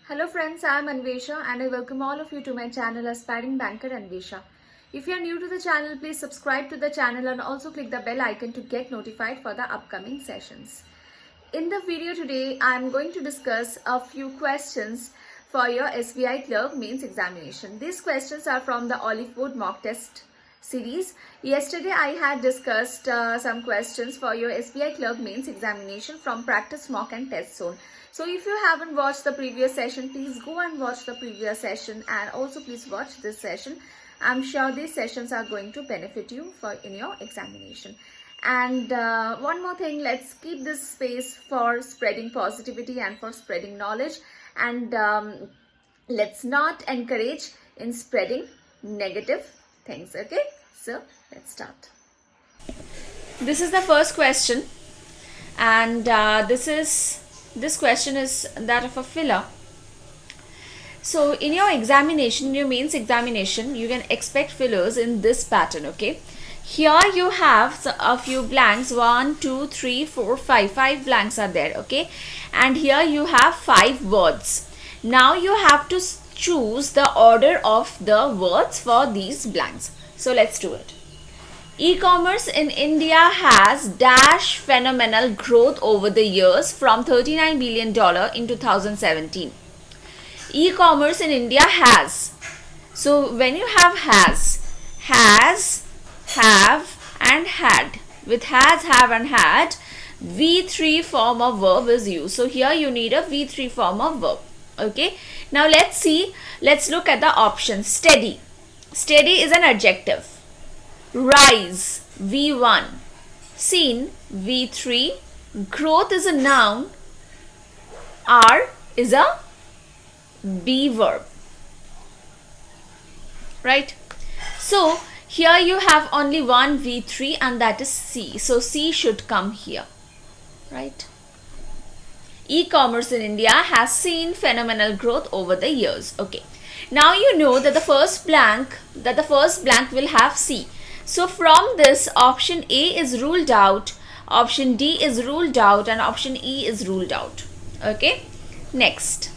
Hello friends, I am Anvesha and I welcome all of you to my channel Aspiring Banker Anvesha. If you are new to the channel, please subscribe to the channel and also click the bell icon to get notified for the upcoming sessions. In the video today, I am going to discuss a few questions for your SBI Clerk Mains examination. These questions are from the Olive Board mock test series. Yesterday I had discussed some questions for your SBI Clerk Mains examination from practice mock and test zone. So if you haven't watched the previous session, please go and watch the previous session and also please watch this session. I'm sure these sessions are going to benefit you in your examination. And one more thing, let's keep this space for spreading positivity and for spreading knowledge, and let's not encourage in spreading negative things. Okay, so let's start. This is the first question, and this question is that of a filler. So in your examination, your mains examination, you can expect fillers in this pattern. Okay, here you have a few blanks. 1 2 3 4 5 blanks are there. Okay, and here you have 5 words. Now you have to choose the order of the words for these blanks. So let's do it. E-commerce in India has dash phenomenal growth over the years from $39 billion in 2017. E-commerce in India has. So when you have has, have and had. With has, have and had, V3 form of verb is used. So here you need a V3 form of verb. Okay. Now let's look at the options. Steady. Steady is an adjective. Rise, V1. Seen, V3. Growth is a noun. Are is a be verb. Right? So here you have only one V3 and that is C. So C should come here. Right? E-commerce in India has seen phenomenal growth over the years. Okay. Now you know that the first blank will have C. So from this, option A is ruled out, option D is ruled out, and option E is ruled out. Okay. Next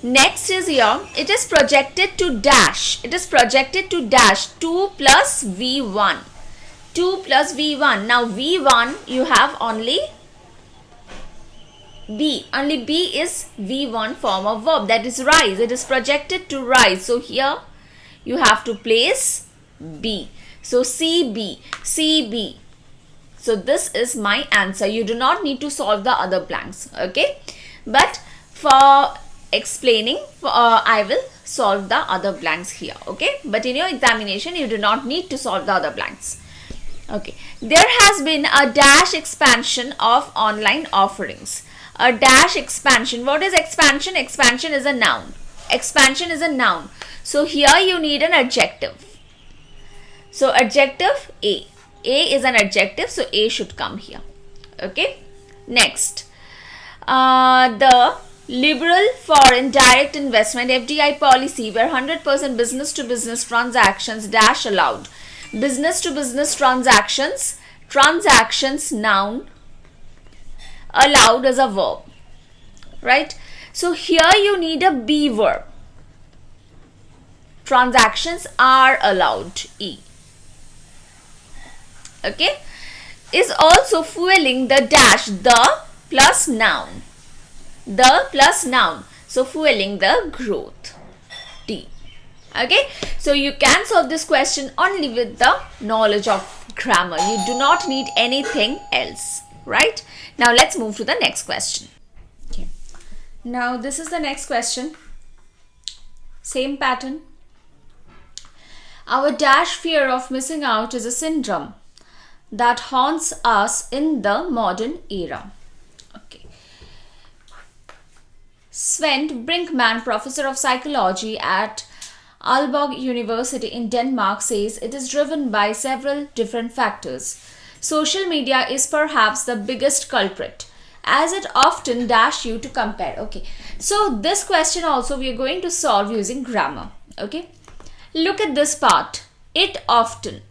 is here, it is projected to dash. It is projected to dash 2 plus V1. 2 plus V1. Now V1 you have only B. Only B is V1 form of verb, that is rise. It is projected to rise. So here you have to place B. So CB. CB. So this is my answer. You do not need to solve the other blanks. Okay. But for explaining, I will solve the other blanks here. Okay. But in your examination, you do not need to solve the other blanks. Okay. There has been a dash expansion of online offerings. A dash expansion. What is expansion? Expansion is a noun. Expansion is a noun. So here you need an adjective. So adjective A. A is an adjective, so A should come here. Okay. Next. The liberal foreign direct investment FDI policy where 100% business to business transactions dash allowed. Business to business transactions noun, allowed as a verb. Right. So here you need a be verb. Transactions are allowed, E. Okay, is also fueling the dash, the plus noun. The plus noun. So fueling the growth, D. Okay, so you can solve this question only with the knowledge of grammar. You do not need anything else. Right? Now let's move to the next question. Okay. Now this is the next question. Same pattern. Our dash fear of missing out is a syndrome that haunts us in the modern era. Okay. Svend Brinkmann, professor of psychology at Aalborg University in Denmark, says it is driven by several different factors. Social media is perhaps the biggest culprit, as it often dash you to compare. Okay. So this question also we are going to solve using grammar. Okay. Look at this part. It often.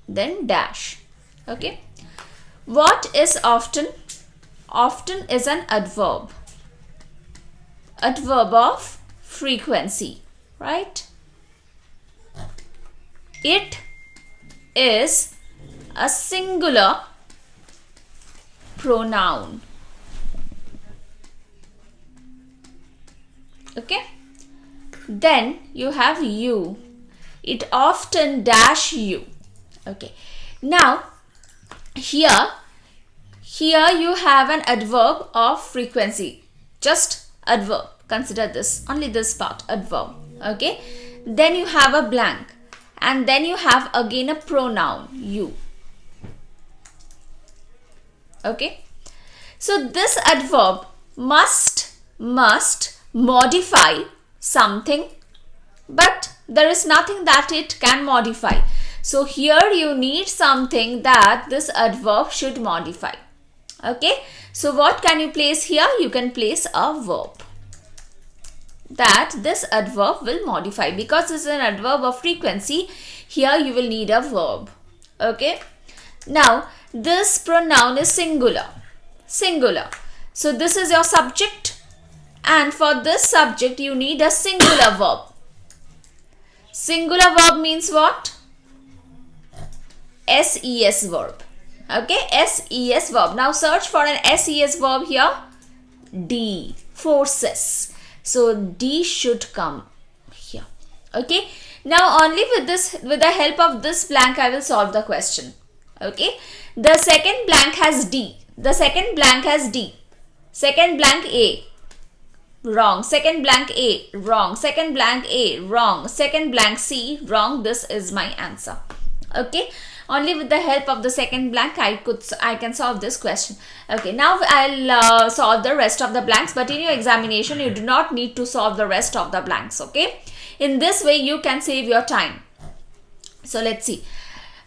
Then dash. Okay. What is often? Often is an adverb. Adverb of frequency, right? It is a singular pronoun. Okay. Then you have you. It often dash you. Okay. Now here you have an adverb of frequency. Just adverb. Consider this. Only this part. Adverb. Okay. Then you have a blank. And then you have again a pronoun. You. Okay. So this adverb must modify something, but there is nothing that it can modify. So here you need something that this adverb should modify. Okay. So what can you place here? You can place a verb that this adverb will modify. Because this is an adverb of frequency, here you will need a verb. Okay. Now this pronoun is singular. Singular. So this is your subject. And for this subject, you need a singular verb. Singular verb means what? SES verb. Okay, SES verb. Now search for an SES verb here. D. Forces. So D should come here. Okay. Now only with the help of this blank, I will solve the question. Okay. The second blank has D. The second blank has D. Second blank A. Wrong. Second blank A. Wrong. Second blank A. Wrong. Second blank C. Wrong. This is my answer. Okay. Only with the help of the second blank I can solve this question. Okay. Now I'll solve the rest of the blanks. But in your examination, you do not need to solve the rest of the blanks. Okay. In this way, you can save your time. So let's see.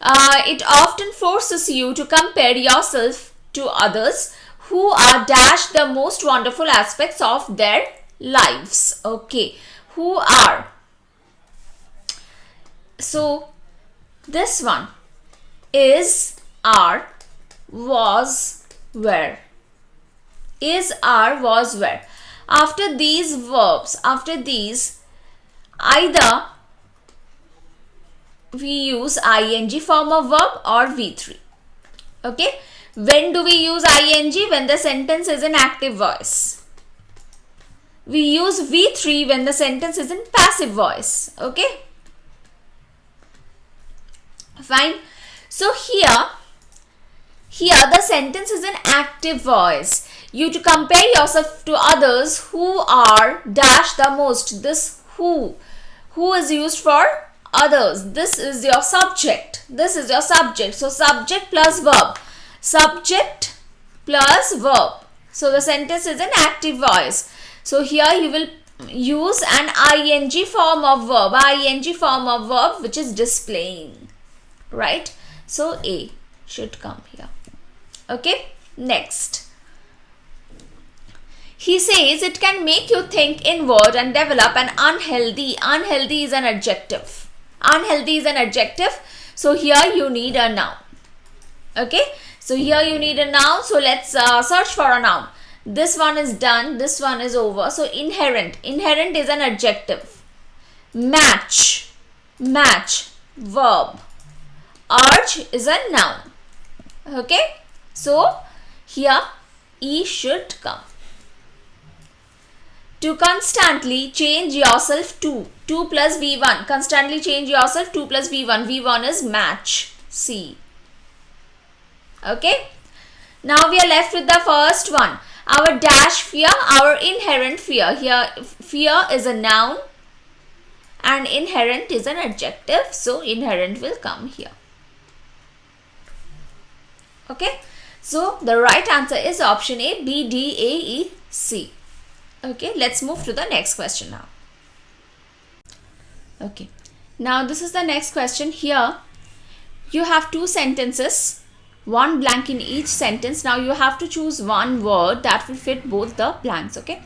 It often forces you to compare yourself to others who are dashed the most wonderful aspects of their lives. Okay. Who are? So this one is, are, was, were. Is, are, was, were. After these verbs, after these, either we use ing form of verb or V3. Okay. When do we use ing? When the sentence is in active voice. We use V3 when the sentence is in passive voice. Okay. Fine. So here the sentence is in active voice. You to compare yourself to others who are dash the most. This who is used for others. This is your subject. This is your subject. So subject plus verb. Subject plus verb. So the sentence is in active voice. So here you will use an ing form of verb. Ing form of verb which is displaying. Right. So A should come here. Okay. Next. He says it can make you think inward and develop an unhealthy. Unhealthy is an adjective. Unhealthy is an adjective. So here you need a noun. Okay. So here you need a noun. So let's search for a noun. This one is done. This one is over. So inherent. Inherent is an adjective. Match. Match. Verb. Urge is a noun. Okay. So here E should come. To constantly change yourself to. 2 plus V1. Constantly change yourself 2 plus V1. V1 is match. C. Okay. Now we are left with the first one. Our dash fear, our inherent fear. Here fear is a noun and inherent is an adjective. So inherent will come here. Okay. So the right answer is option A, B, D, A, E, C. Okay. Let's move to the next question now. Okay. Now this is the next question. Here you have two sentences. One blank in each sentence. Now you have to choose one word that will fit both the blanks. Okay.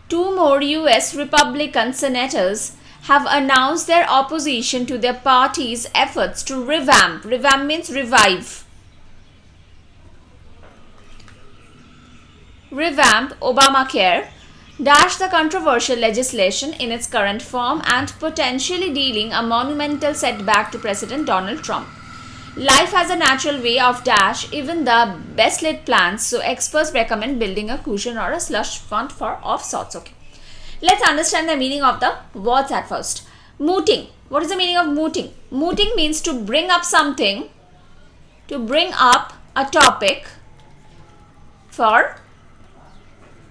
2 more US Republican senators have announced their opposition to their party's efforts to revamp. Revamp means revive. revamp Obamacare, dash the controversial legislation in its current form and potentially dealing a monumental setback to President Donald Trump. Life has a natural way of dash even the best laid plans, so experts recommend building a cushion or a slush fund for of sorts. Okay, let's understand the meaning of the words at first. Mooting. What is the meaning of mooting? Mooting means to bring up something, to bring up a topic for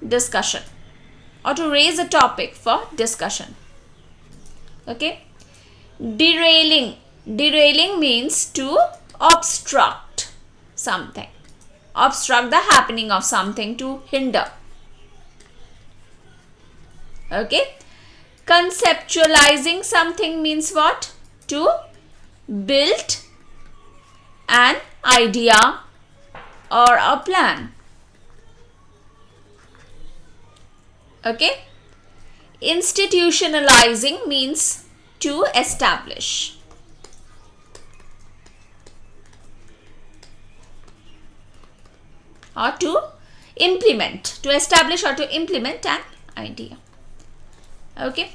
discussion, or to raise a topic for discussion. Okay. Derailing. Derailing means to obstruct something, obstruct the happening of something, to hinder. Okay. Conceptualizing something means what? To build an idea or a plan. Okay. Institutionalizing means to establish. Or to implement, to establish or to implement an idea. Okay.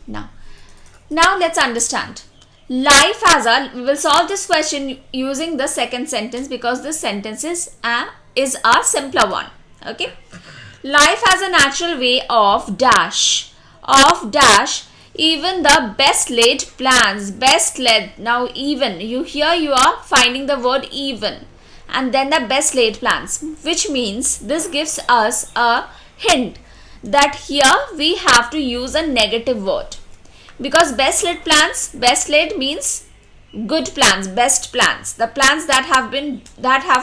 Now let's understand. Life has a, we will solve this question using the second sentence because this sentence is a simpler one. Okay. Life has a natural way of dash even the best laid plans, best laid. Now even, you are finding the word even and then the best laid plans, which means this gives us a hint that here we have to use a negative word, because best laid plans, best laid means good plans, best plans, the plans that have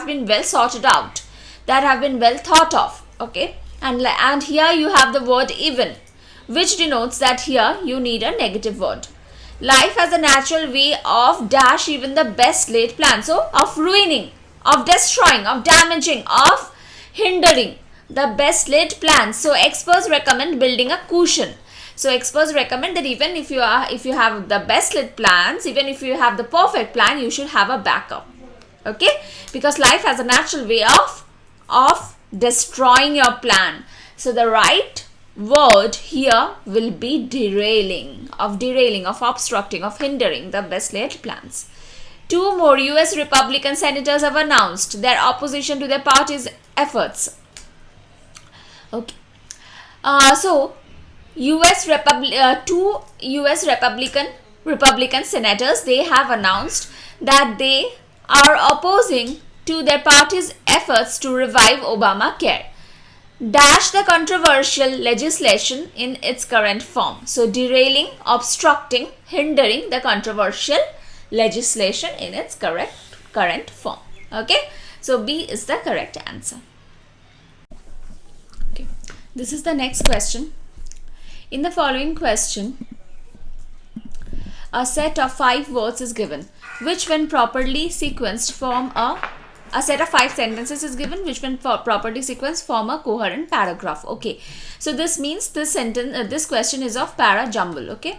been well sorted out, that have been well thought of. Okay, and here you have the word even, which denotes that here you need a negative word. Life has a natural way of dash even the best laid plans, so of ruining, of destroying, of damaging, of hindering the best laid plans. So experts recommend building a cushion. So experts recommend that even if you have the best laid plans, even if you have the perfect plan, you should have a backup. Okay, because life has a natural way of destroying your plan. So the right word here will be derailing, of obstructing, of hindering the best laid plans. 2 more US Republican senators have announced their opposition to their party's efforts. Okay. So 2 US Republican senators, they have announced that they are opposing to their party's efforts to revive Obamacare, dash the controversial legislation in its current form. So derailing, obstructing, hindering the controversial legislation in its current form. Okay, so B is the correct answer. Okay, this is the next question. In the following question, a set of 5 words is given, which when properly sequenced form a set of 5 sentences is given, which when properly sequenced form a coherent paragraph. Okay, so this means this sentence, this question is of para jumble. Okay,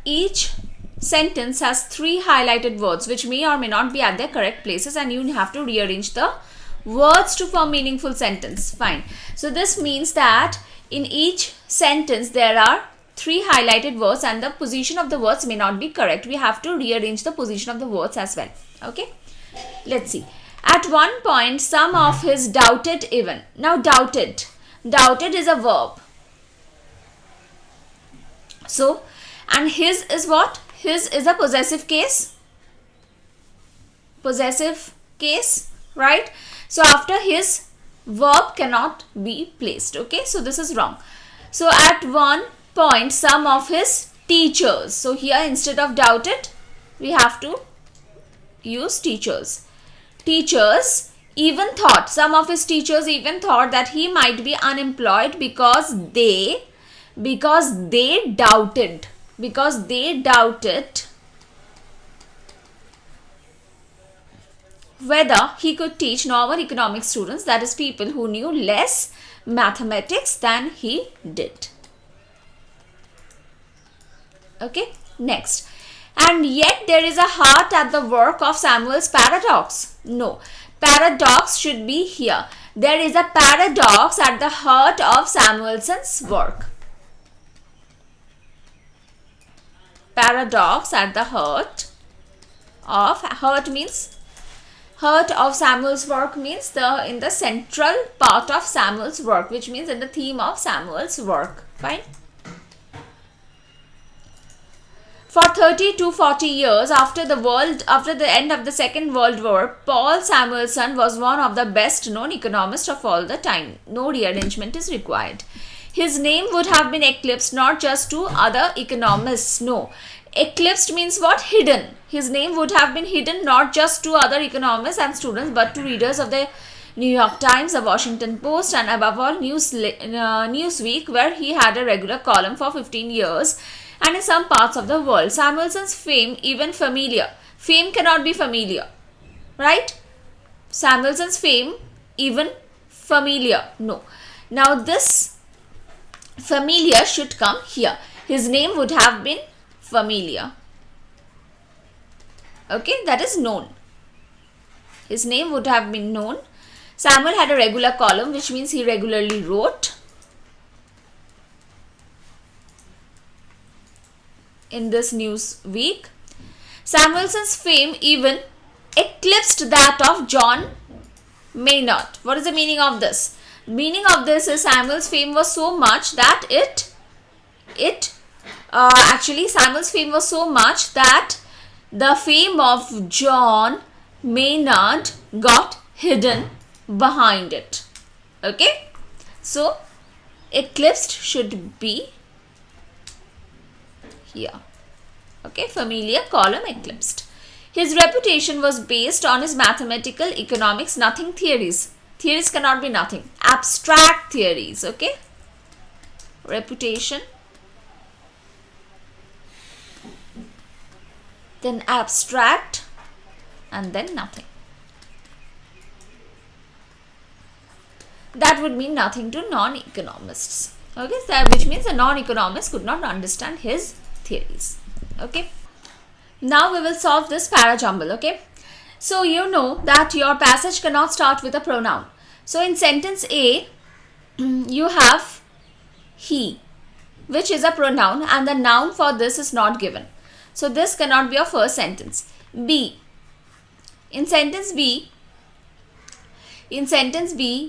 each sentence has 3 highlighted words which may or may not be at their correct places, and you have to rearrange the words to form meaningful sentence. Fine. So this means that in each sentence there are 3 highlighted words and the position of the words may not be correct. We have to rearrange the position of the words as well. Okay, let's see. At one point some of his doubted even. Now doubted is a verb. So, and his is what? His is a possessive case. Possessive case, right? So after his, verb cannot be placed. Okay, so this is wrong. So at one point some of his teachers. So here instead of doubted we have to use teachers. Teachers even thought, some of his teachers even thought that he might be unemployed because they doubted whether he could teach normal economic students, that is people who knew less mathematics than he did. Okay, next. And yet there is a heart at the work of Samuel's paradox. No, Paradox should be here. There is a paradox at the heart of Samuelson's work. Paradox at the heart of Samuel's work means in the central part of Samuel's work, which means in the theme of Samuel's work. Fine. For 30 to 40 years after the end of the Second World War, Paul Samuelson was one of the best known economists of all the time. No rearrangement is required. His name would have been eclipsed not just to other economists. No. Eclipsed means what? Hidden. His name would have been hidden not just to other economists and students, but to readers of the New York Times, the Washington Post, and above all Newsweek, where he had a regular column for 15 years, and in some parts of the world. Samuelson's fame, even familiar. Fame cannot be familiar, right? Samuelson's fame, even familiar. No. Now this familiar should come here. His name would have been familiar. Okay, that is known. His name would have been known. Samuel had a regular column, which means he regularly wrote in this Newsweek. Samuelson's fame even eclipsed that of John Maynard. What is the meaning of this? Meaning of this is Samuel's fame was so much that Samuel's fame was so much that the fame of John Maynard got hidden behind it. Okay, so eclipsed should be here. Okay, familiar, column, eclipsed. His reputation was based on his mathematical economics, nothing theories. Theories cannot be nothing. Abstract theories. Okay, reputation, then abstract, and then nothing. That would mean nothing to non-economists. Okay, so which means a non-economist could not understand his theories. Okay, now we will solve this parajumble. Okay, so you know that your passage cannot start with a pronoun. So in sentence A, you have he, which is a pronoun, and the noun for this is not given. So this cannot be your first sentence. B. In sentence B,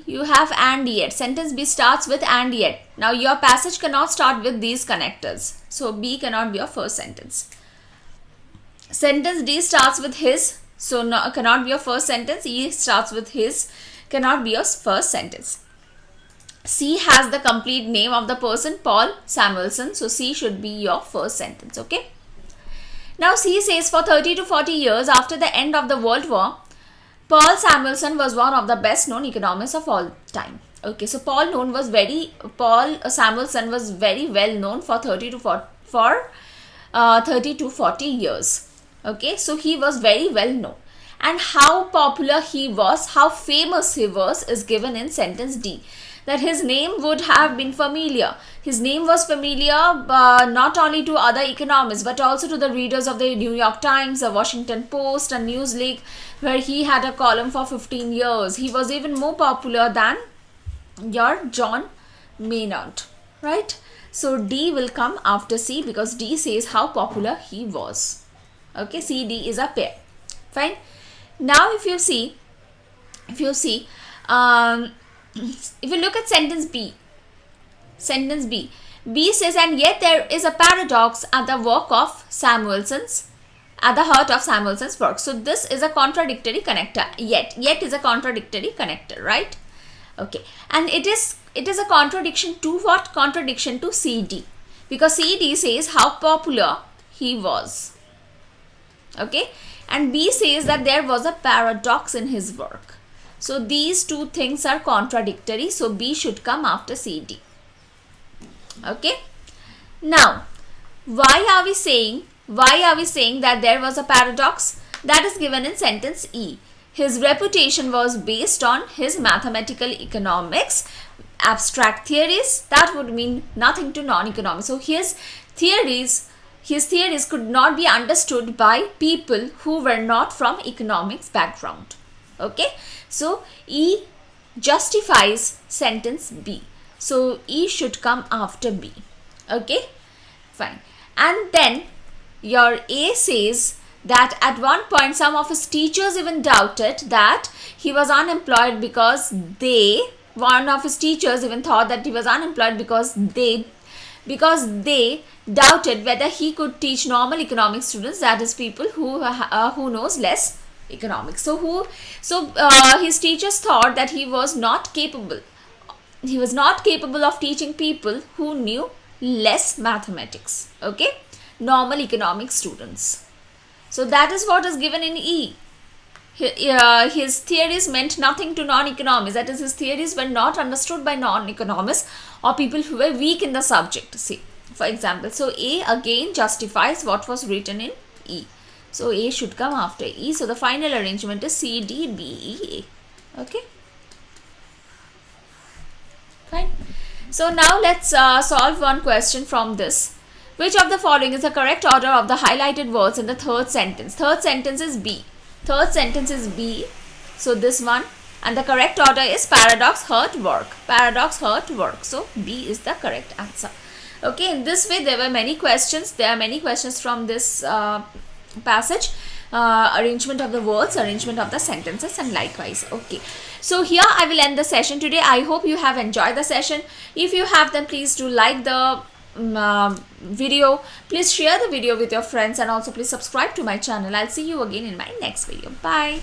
you have and yet. Sentence B starts with and yet. Now your passage cannot start with these connectors. So B cannot be your first sentence. Sentence D starts with his. So no, cannot be your first sentence. E starts with his. Cannot be your first sentence. C has the complete name of the person, Paul Samuelson. So C should be your first sentence. Okay. Now C says for 30 to 40 years after the end of the World War, Paul Samuelson was one of the best known economists of all time. Okay, so Paul Samuelson was very well known for 30 to 40 years. Okay, so he was very well known. And how popular he was, how famous he was is given in sentence D. That his name would have been familiar. His name was familiar not only to other economists but also to the readers of the New York Times, the Washington Post and Newsweek, where he had a column for 15 years. He was even more popular than your John Maynard, right? So D will come after C because D says how popular he was. Okay, C, D is a pair. Fine. Now if you look at sentence B, B says, and yet there is a paradox at the heart of Samuelson's work. So this is a contradictory connector. Yet is a contradictory connector, right? Okay, and it is a contradiction to what? Contradiction to CD, because CD says how popular he was. Okay, and B says that there was a paradox in his work. So these two things are contradictory. So B should come after CD. Okay. Now, why are we saying that there was a paradox? That is given in sentence E. His reputation was based on his mathematical economics, abstract theories. That would mean nothing to non-economics. So his theories could not be understood by people who were not from economics background. Okay, so E justifies sentence B. So E should come after B. Okay, fine. And then your A says that at one point some of his teachers even doubted that he was unemployed because one of his teachers even thought that he was unemployed because they doubted whether he could teach normal economics students, that is people who knows less economics. So his teachers thought that he was not capable of teaching people who knew less mathematics. Okay, normal economic students. So that is what is given in E. His theories meant nothing to non-economists. That is, his theories were not understood by non-economists or people who were weak in the subject. See, for example, so A again justifies what was written in E. So A should come after E. So the final arrangement is C, D, B, E, A. Okay. Fine. So now let's solve one question from this. Which of the following is the correct order of the highlighted words in the third sentence? Third sentence is B. Third sentence is B. So this one. And the correct order is paradox, hurt, work. Paradox, hurt, work. So B is the correct answer. Okay, in this way there were many questions. There are many questions from this passage. Arrangement of the words, arrangement of the sentences, and likewise. Okay, so here I will end the session today. I hope you have enjoyed the session. If you have, then please do like the video. Please share the video with your friends, and also please subscribe to my channel. I'll see you again in my next video. Bye.